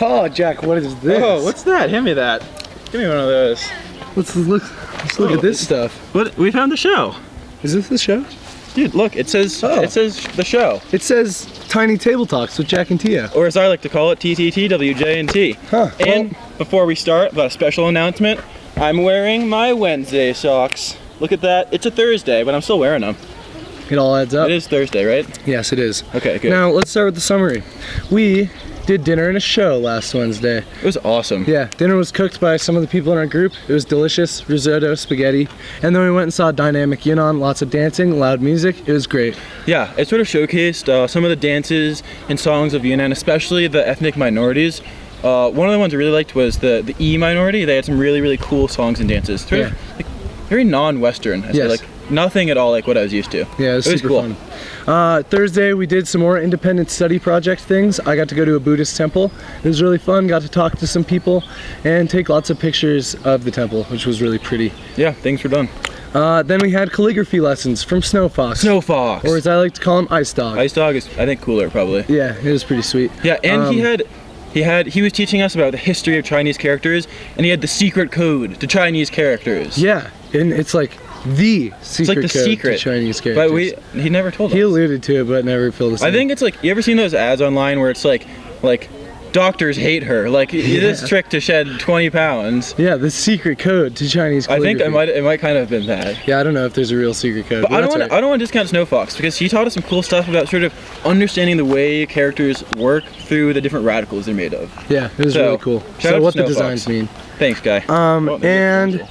Oh, Jack, what is this? Oh, what's that? Hand me that. Give me one of those. Let's look at this stuff. What? We found the show. Is this the show? Dude, look, it says the show. It says Tiny Table Talks with Jack and Tia. Or as I like to call it, TTTWJ&T. Huh. And before we start, I've got a special announcement. I'm wearing my Wednesday socks. Look at that. It's a Thursday, but I'm still wearing them. It all adds up. It is Thursday, right? Yes, it is. Okay, good. Now, let's start with the summary. We did dinner and a show last Wednesday. It was awesome. Yeah, dinner was cooked by some of the people in our group. It was delicious, risotto, spaghetti. And then we went and saw Dynamic Yunnan, lots of dancing, loud music. It was great. Yeah, it sort of showcased some of the dances and songs of Yunnan, especially the ethnic minorities. One of the ones I really liked was the E minority. They had some really, really cool songs and dances. Very non-Western. I say, like nothing at all like what I was used to. Yeah, it was super cool. fun. Thursday we did some more independent study project things. I got to go to a Buddhist temple. It was really fun. Got to talk to some people and take lots of pictures of the temple, which was really pretty. Yeah, things were done. Then we had calligraphy lessons from Snow Fox. Snow Fox. Or as I like to call him, Ice Dog. Ice Dog is, I think, cooler probably. Yeah, it was pretty sweet. Yeah, and he was teaching us about the history of Chinese characters, and he had the secret code to Chinese characters. Yeah, and it's like the secret code to Chinese characters. But he never told us. He alluded to it, but never filled us in. I think it's like, you ever seen those ads online where it's like doctors hate her, like this trick to shed 20 pounds. Yeah, the secret code to Chinese calligraphy. I think it might kind of have been that. Yeah, I don't know if there's a real secret code. But I don't want to discount Snow Fox because he taught us some cool stuff about sort of understanding the way characters work through the different radicals they're made of. Yeah, it was really cool. So what the designs mean. Thanks, guy. And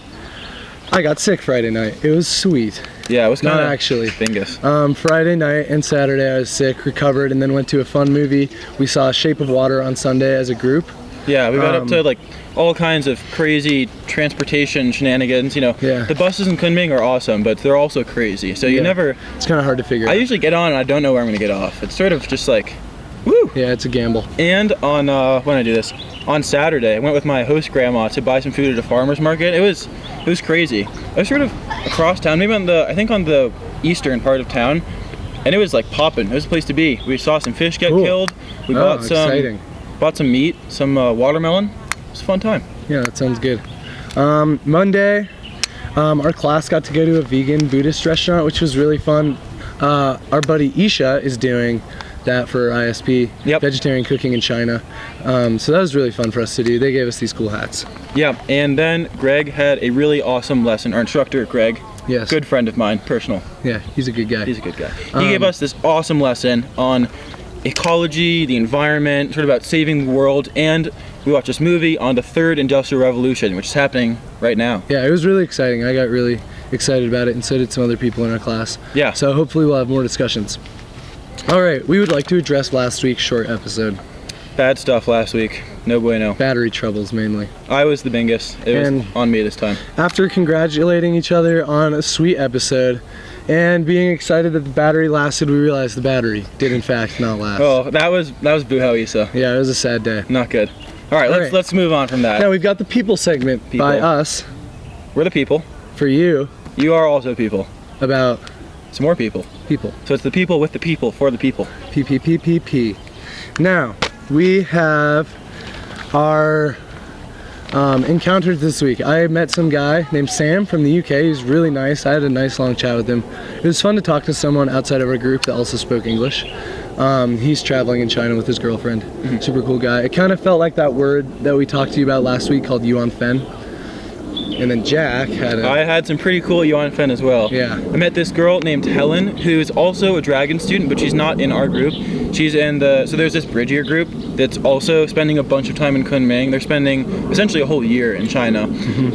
I got sick Friday night. It was sweet. Yeah, it was kind of actually. Dingus. Friday night and Saturday I was sick, recovered, and then went to a fun movie. We saw Shape of Water on Sunday as a group. Yeah, we got up to like all kinds of crazy transportation shenanigans. You know, the buses in Kunming are awesome, but they're also crazy. So you never. It's kind of hard to figure out. I usually get on and I don't know where I'm gonna get off. It's sort of just like, woo. Yeah, it's a gamble. And on when I do this, on Saturday, I went with my host grandma to buy some food at a farmer's market. It was crazy. I was sort of across town, maybe on the eastern part of town, and it was like popping. It was a place to be. We saw some fish get killed. We bought some meat, some watermelon. It was a fun time. Yeah, that sounds good. Monday, our class got to go to a vegan Buddhist restaurant, which was really fun. Our buddy Isha is doing that for ISP, vegetarian cooking in China. So that was really fun for us to do. They gave us these cool hats. Yeah, and then Greg had a really awesome lesson. Our instructor, Greg, good friend of mine, personal. Yeah, he's a good guy. He's a good guy. He gave us this awesome lesson on ecology, the environment, sort of about saving the world, and we watched this movie on the third industrial revolution, which is happening right now. Yeah, it was really exciting. I got really excited about it, and so did some other people in our class. Yeah. So hopefully we'll have more discussions. All right, we would like to address last week's short episode. Bad stuff last week. No bueno. Battery troubles, mainly. I was the biggest. It was on me this time. After congratulating each other on a sweet episode and being excited that the battery lasted, we realized the battery did in fact not last. Oh, that was boo-how Issa. Yeah, it was a sad day. Not good. All right, let's move on from that. Now we've got the people segment by us. We're the people. For you. You are also people. About some more people. People. So it's the people with the people for the people. P. Now, we have our encounters this week. I met some guy named Sam from the UK. He's really nice. I had a nice long chat with him. It was fun to talk to someone outside of our group that also spoke English. He's traveling in China with his girlfriend. Super cool guy. It kind of felt like that word that we talked to you about last week called Yuan Fen. And then Jack I had some pretty cool Yuan Fen as well. Yeah. I met this girl named Helen, who is also a dragon student, but she's not in our group. She's in so there's this Bridgier group that's also spending a bunch of time in Kunming. They're spending essentially a whole year in China.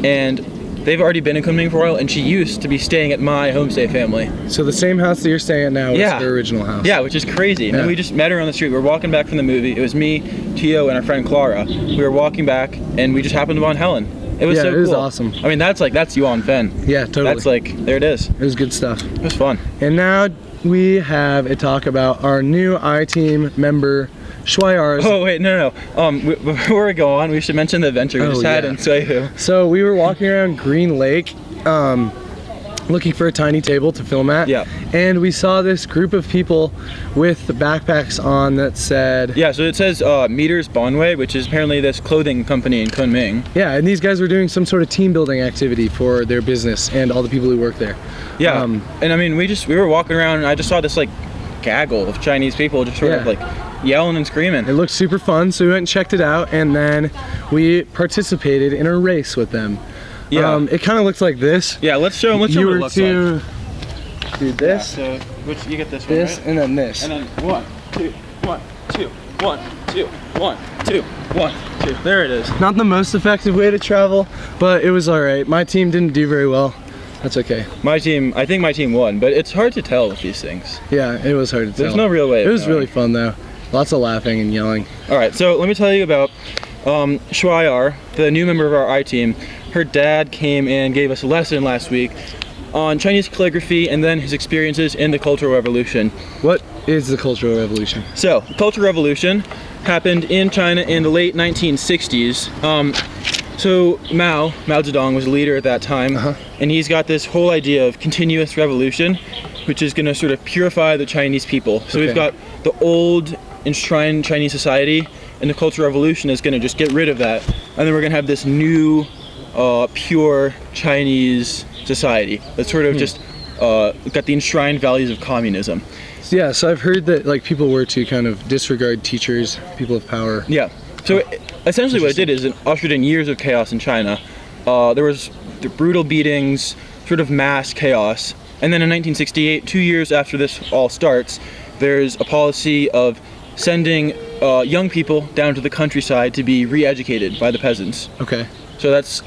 And they've already been in Kunming for a while, and she used to be staying at my homestay family. So the same house that you're staying at now was her original house. Yeah, which is crazy. And then we just met her on the street. We were walking back from the movie. It was me, Tio, and our friend Clara. We were walking back, and we just happened upon Helen. It was so cool. It was awesome. I mean, that's Yuan Fen. Yeah, totally. That's there it is. It was good stuff. It was fun. And now we have a talk about our new I-Team member, Schweiar's. Oh, wait, no. Before we go on, we should mention the adventure we just had in Suihu. So we were walking around Green Lake, looking for a tiny table to film at. Yeah. And we saw this group of people with backpacks on that said... Yeah, so it says Meters Bonway, which is apparently this clothing company in Kunming. Yeah, and these guys were doing some sort of team building activity for their business and all the people who work there. Yeah, and I mean, we were walking around and I just saw this like gaggle of Chinese people just sort of like yelling and screaming. It looked super fun, so we went and checked it out, and then we participated in a race with them. Yeah. It kind of looked like this. Yeah, let's show them what it looks like. You do this, Yeah, so which you get this one, this, right? and then this. And then 1, 2, 1, 2, 1, 2, 1, 2, 1, 2. There it is. Not the most effective way to travel, but it was all right. My team didn't do very well. That's okay. I think my team won, but it's hard to tell with these things. Yeah, it was hard to tell. There's no real way of It was knowing. really fun though. Lots of laughing and yelling. All right, so let me tell you about Shuayar, the new member of our I team. Her dad came and gave us a lesson last week on Chinese calligraphy and then his experiences in the Cultural Revolution. What is the Cultural Revolution? So, the Cultural Revolution happened in China in the late 1960s. So Mao Zedong was a leader at that time, and he's got this whole idea of continuous revolution, which is going to sort of purify the Chinese people. So we've got the old enshrined Chinese society, and the Cultural Revolution is going to just get rid of that, and then we're going to have this new pure Chinese society that's sort of just got the enshrined values of communism. Yeah, so I've heard that like people were to kind of disregard teachers, people of power. Yeah. So essentially what it did is it ushered in years of chaos in China. There was the brutal beatings, sort of mass chaos, and then in 1968, 2 years after this all starts, there's a policy of sending young people down to the countryside to be re-educated by the peasants. Okay. So that's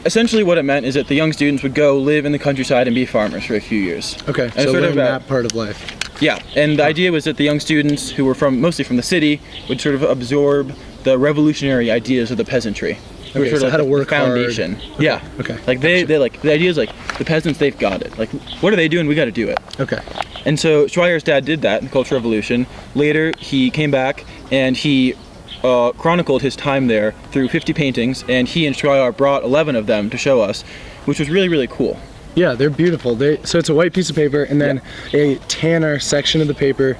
essentially what it meant, is that the young students would go live in the countryside and be farmers for a few years. Okay, And so sort learn of that part of life. Yeah, and the idea was that the young students, who were mostly from the city, would sort of absorb the revolutionary ideas of the peasantry. They were Okay, sort so of how to the work hard. foundation. Yeah. Okay. Like they like, the idea is like, the peasants, they've got it. Like, what are they doing? We got to do it. Okay. And so Schreier's dad did that in the Cultural Revolution. Later, he came back and he chronicled his time there through 50 paintings, and he and Schreier brought 11 of them to show us, which was really, really cool. Yeah, they're beautiful. So it's a white piece of paper and then a tanner section of the paper,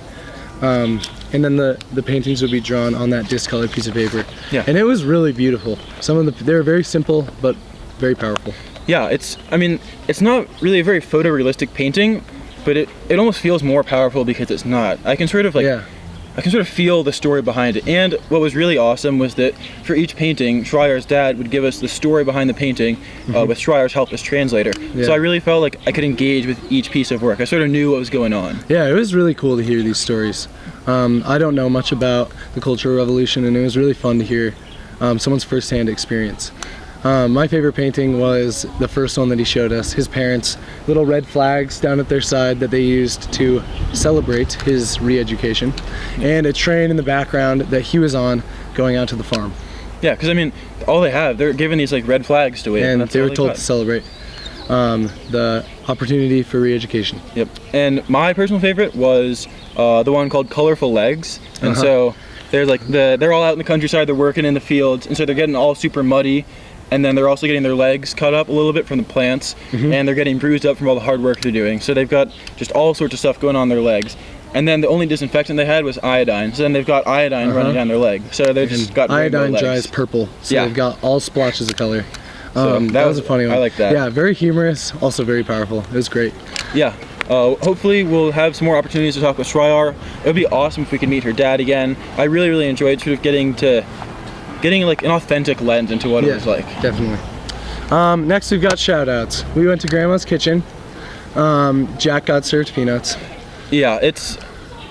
and then the paintings would be drawn on that discolored piece of paper. Yeah. And it was really beautiful. They're very simple but very powerful. Yeah, it's not really a very photorealistic painting, but it almost feels more powerful because it's not. I can sort of feel the story behind it. And what was really awesome was that for each painting, Schreier's dad would give us the story behind the painting with Schreier's help as translator. Yeah. So I really felt like I could engage with each piece of work. I sort of knew what was going on. Yeah, it was really cool to hear these stories. I don't know much about the Cultural Revolution, and it was really fun to hear someone's firsthand experience. My favorite painting was the first one that he showed us. His parents, little red flags down at their side that they used to celebrate his re-education, and a train in the background that he was on going out to the farm. Yeah, because I mean, all they're given these like red flags to wave. And that's they all were told got. to celebrate the opportunity for re-education. Yep. And my personal favorite was the one called Colorful Legs. And so there's like they're all out in the countryside, they're working in the fields, and so they're getting all super muddy. And then they're also getting their legs cut up a little bit from the plants, and they're getting bruised up from all the hard work they're doing. So they've got just all sorts of stuff going on their legs. And then the only disinfectant they had was iodine. So then they've got iodine running down their leg. So they just got iodine legs. dries purple, so they've got all splotches of color. So that was a funny one. I like that. Yeah, very humorous, also very powerful. It was great. Yeah. Hopefully we'll have some more opportunities to talk with Schreier. It would be awesome if we could meet her dad again. I really, really enjoyed sort of getting like an authentic lens into what it was like. Definitely. Next we've got shout outs. We went to Grandma's Kitchen. Jack got served peanuts. Yeah,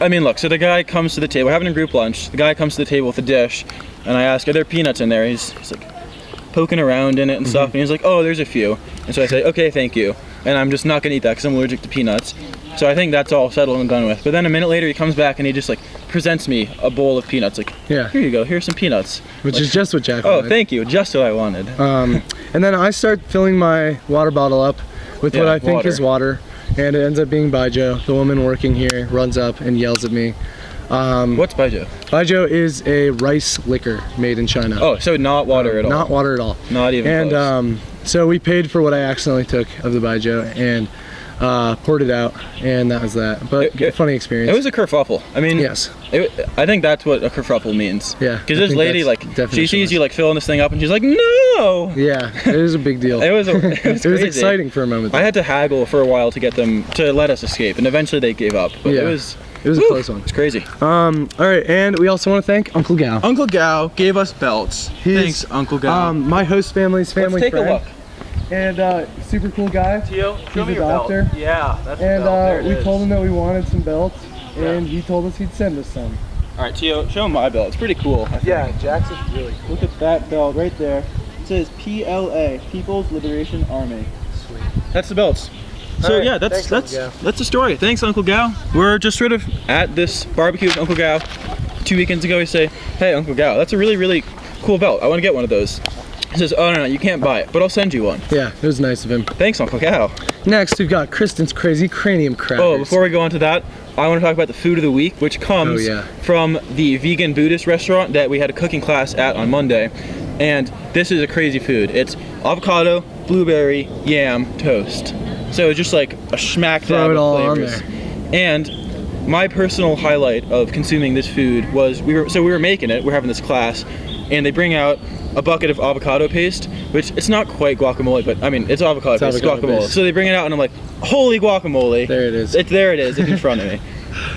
look, so the guy comes to the table, we're having a group lunch, the guy comes to the table with a dish, and I ask, are there peanuts in there? He's like poking around in it and stuff, and he's like, oh, there's a few. And so I say, okay, thank you. And I'm just not gonna eat that because I'm allergic to peanuts. So I think that's all settled and done with. But then a minute later he comes back and he just like presents me a bowl of peanuts, like, here you go, here's some peanuts. Which is just what Jack wanted. wanted. Oh, thank you, just what I wanted. And then I start filling my water bottle up with what I think is water, and it ends up being Baijiu. The woman working here runs up and yells at me. What's Baijiu? Baijiu is a rice liquor made in China. Oh, so not water at all? Not water at all. Not even close. So we paid for what I accidentally took of the baijiu and poured it out, and that was that. But funny experience. It was a kerfuffle. I mean, yes. I think that's what a kerfuffle means. Yeah. Because this lady, like, she sees you like filling this thing up, and she's like, no. Yeah, it was a big deal. It was exciting for a moment. I had to haggle for a while to get them to let us escape, and eventually they gave up. But yeah. It was a close one. It's crazy. All right, and we also want to thank Uncle Gao. Uncle Gao gave us belts. Thanks, Uncle Gao. My host family's family Let's take friend. a look. And super cool guy. Tio, show me He's a your doctor. belt. Yeah, that's And the belt. There it we is. told him that we wanted some belts, Yeah. and he told us he'd send us some. All right, Tio, show him my belt. It's pretty cool. Yeah, Jack's is really cool. Look at that belt right there. It says PLA, People's Liberation Army. Sweet. That's the belts. So right, yeah, thanks, that's Uncle Gao. that's the story. Thanks, Uncle Gao. We're just sort of at this barbecue with Uncle Gao. 2 weekends ago, we say, "Hey, Uncle Gao, that's a really, really cool belt. I want to get one of those." He says, "Oh no, you can't buy it, but I'll send you one." Yeah, it was nice of him. Thanks, Uncle Gao. Next, we've got Kristen's Crazy Cranium Crackers. Oh, before we go on to that, I want to talk about the food of the week, which comes from the vegan Buddhist restaurant that we had a cooking class at on Monday. And this is a crazy food. It's avocado, blueberry, yam, toast. So just like a smack dab of flavors. And my personal highlight of consuming this food was we were making it. We're having this class, and they bring out a bucket of avocado paste, which it's not quite guacamole, but I mean it's avocado paste, it's guacamole. So they bring it out, and I'm like, holy guacamole! There it is. There it is. It's in front of me.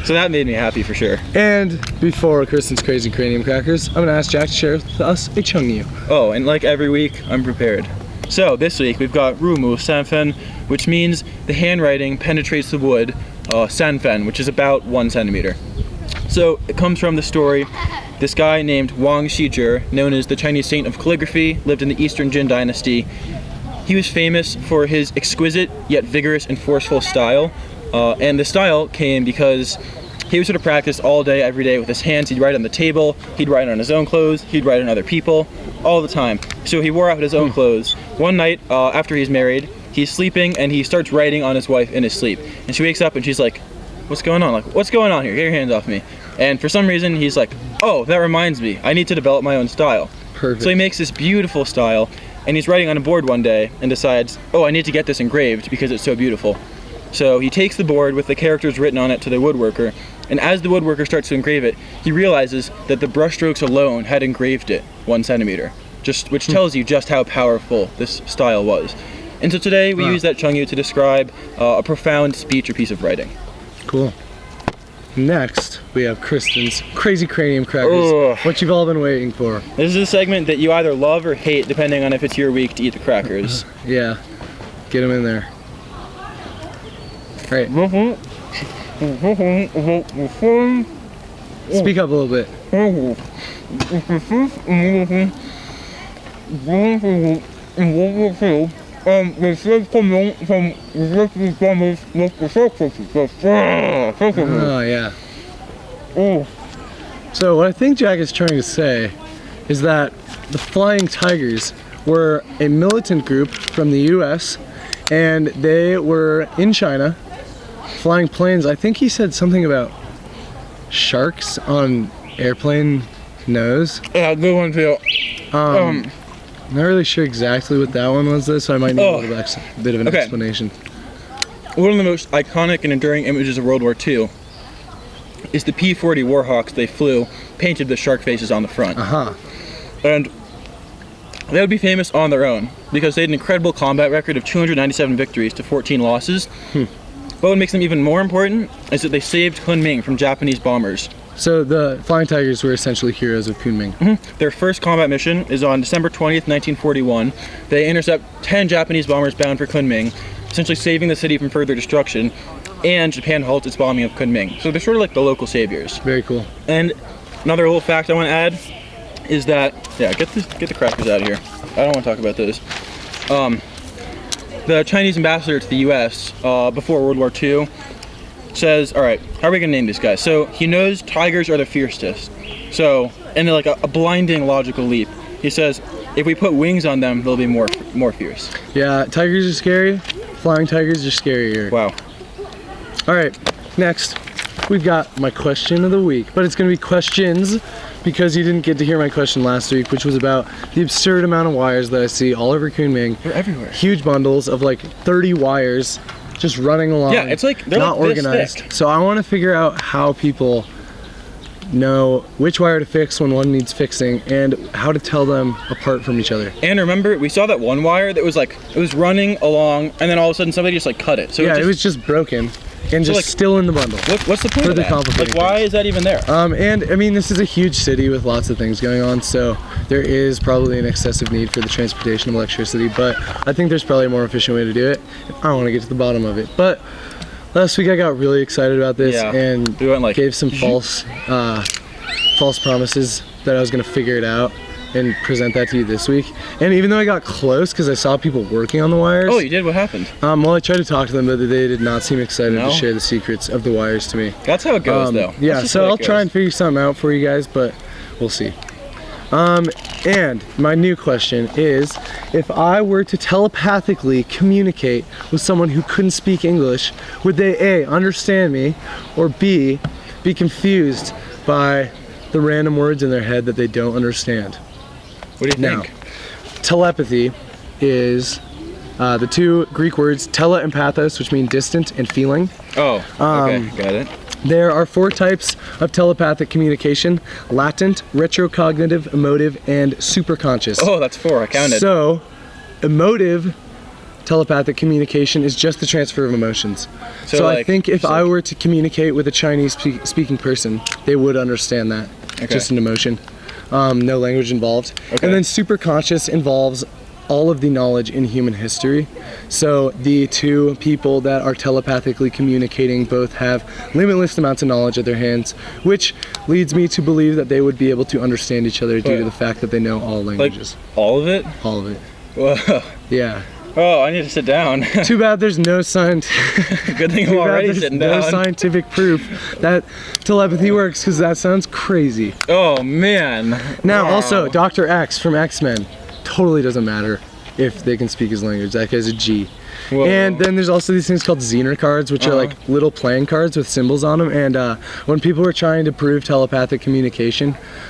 So that made me happy for sure. And before Kristen's Crazy Cranium Crackers, I'm gonna ask Jack to share with us a Chungyu. Oh, and like every week, I'm prepared. So this week we've got Rumu Sanfen, which means the handwriting penetrates the wood. Sanfen, which is about 1 centimeter. So it comes from the story. This guy named Wang Shizhi, known as the Chinese saint of calligraphy, lived in the Eastern Jin dynasty. He was famous for his exquisite yet vigorous and forceful style. And the style came because he would sort of practice all day, every day with his hands. He'd write on the table, he'd write on his own clothes, he'd write on other people, all the time. So he wore out his own clothes. One night, after he's married, he's sleeping and he starts writing on his wife in his sleep. And she wakes up and she's like, "What's going on? Like, what's going on here? Get your hands off me." And for some reason, he's like, "Oh, that reminds me. I need to develop my own style." Perfect. So he makes this beautiful style, and he's writing on a board one day and decides, "Oh, I need to get this engraved because it's so beautiful." So he takes the board with the characters written on it to the woodworker, and as the woodworker starts to engrave it, he realizes that the brushstrokes alone had engraved it 1 centimeter, which tells you just how powerful this style was. And so today we use that Chungyu to describe a profound speech or piece of writing. Cool. Next, we have Kristen's Crazy Cranium Crackers. Ugh. What you've all been waiting for. This is a segment that you either love or hate, depending on if it's your week to eat the crackers. Yeah, get them in there. All right. Speak up a little bit. Oh yeah. So what I think Jack is trying to say is that the Flying Tigers were a militant group from the US, and they were in China flying planes. I think he said something about sharks on airplane nose. Yeah, good one too. Not really sure exactly what that one was though, so I might need a little bit of an explanation. One of the most iconic and enduring images of World War II is the P-40 Warhawks they flew, painted with shark faces on the front. And they would be famous on their own because they had an incredible combat record of 297 victories to 14 losses. But what makes them even more important is that they saved Kunming from Japanese bombers. So the Flying Tigers were essentially heroes of Kunming. Their first combat mission is on December 20th, 1941. They intercept 10 Japanese bombers bound for Kunming, essentially saving the city from further destruction, and Japan halts its bombing of Kunming. So they're sort of like the local saviors. Very cool. And another little fact I want to add is that, get the crackers out of here. I don't want to talk about those. The Chinese ambassador to the US before World War II says, all right, how are we gonna name these guys? So he knows tigers are the fiercest. So, and they're like a blinding logical leap. He says, if we put wings on them, they'll be more fierce. Yeah, tigers are scary. Flying tigers are scarier. Wow. All right, next we've got my question of the week, but it's gonna be questions because you didn't get to hear my question last week, which was about the absurd amount of wires that I see all over Kunming. They're everywhere. Huge bundles of like 30 wires just running along. Yeah, it's like they're not like this organized. thick. So I want to figure out how people know which wire to fix when one needs fixing and how to tell them apart from each other. And remember, we saw that one wire that was like, it was running along, and then all of a sudden somebody just like cut it. So Yeah, it it was just broken and just like, still in the bundle. what's the point of the that? complicated Like, why things. is that even there? And I mean, this is a huge city with lots of things going on, so there is probably an excessive need for the transportation of electricity, but I think there's probably a more efficient way to do it. I want to get to the bottom of it. But last week I got really excited about this and we went like, gave some false promises that I was going to figure it out and present that to you this week. And even though I got close because I saw people working on the wires. Oh, you did? What happened? Well, I tried to talk to them, but they did not seem excited No? to share the secrets of the wires to me. That's how it goes, though. Yeah, That's just so how it I'll try goes. and figure something out for you guys, but we'll see. And my new question is, if I were to telepathically communicate with someone who couldn't speak English, would they A, understand me, or B, be confused by the random words in their head that they don't understand? What do you Now, think? telepathy is the two Greek words tele and pathos, which mean distant and feeling. Oh, okay, got it. There are 4 types of telepathic communication: latent, retrocognitive, emotive, and superconscious. Oh, that's 4, I counted. So, emotive telepathic communication is just the transfer of emotions. So I like, think if so- I were to communicate with a Chinese speaking person, they would understand that. Okay. Just an emotion. No language involved. Okay. And then superconscious involves all of the knowledge in human history. So the two people that are telepathically communicating both have limitless amounts of knowledge at their hands, which leads me to believe that they would be able to understand each other due to the fact that they know all Like, languages. all of it? All of it. Whoa. Yeah. Oh, I need to sit down. Too bad there's no scientific. Good thing I'm already sitting no down. scientific proof that telepathy works, because that sounds crazy. Oh, man. Now, Wow. also, Dr. X from X-Men totally doesn't matter if they can speak his language. That guy's a G. Whoa. And then there's also these things called Zener cards, which are like little playing cards with symbols on them. And when people were trying to prove telepathic communication,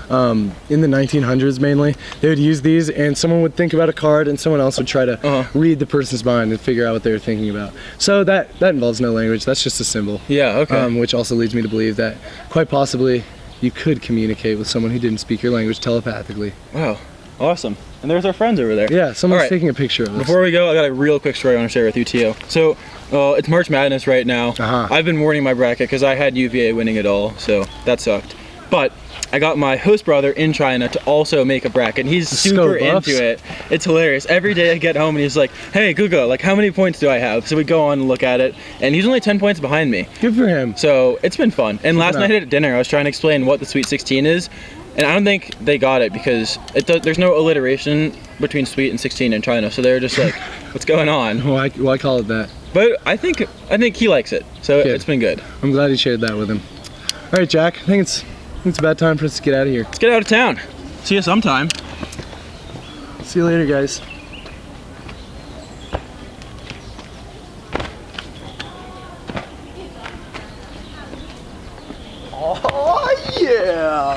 in the 1900s mainly, they would use these, and someone would think about a card, and someone else would try to read the person's mind and figure out what they were thinking about. So that involves no language. That's just a symbol. Yeah, okay. Which also leads me to believe that quite possibly you could communicate with someone who didn't speak your language telepathically. Wow. Awesome. And there's our friends over there. Yeah, someone's All right. taking a picture of this. Before we go, I got a real quick story I want to share with you, Tio. So, it's March Madness right now. Uh-huh. I've been mourning my bracket because I had UVA winning it all, so that sucked. But I got my host brother in China to also make a bracket, and he's super Buffs. into it. It's hilarious. Every day I get home and he's like, hey, Guga, like how many points do I have? So we go on and look at it, and he's only 10 points behind me. Good for him. So it's been fun. And last enough. night at dinner, I was trying to explain what the Sweet 16 is, and I don't think they got it because there's no alliteration between Sweet and 16 in China. So they're just like, what's going on? Why call it that? But I think he likes it, so Good. it's been good. I'm glad you shared that with him. All right, Jack. I think it's about time for us to get out of here. Let's get out of town. See you sometime. See you later, guys. Oh yeah!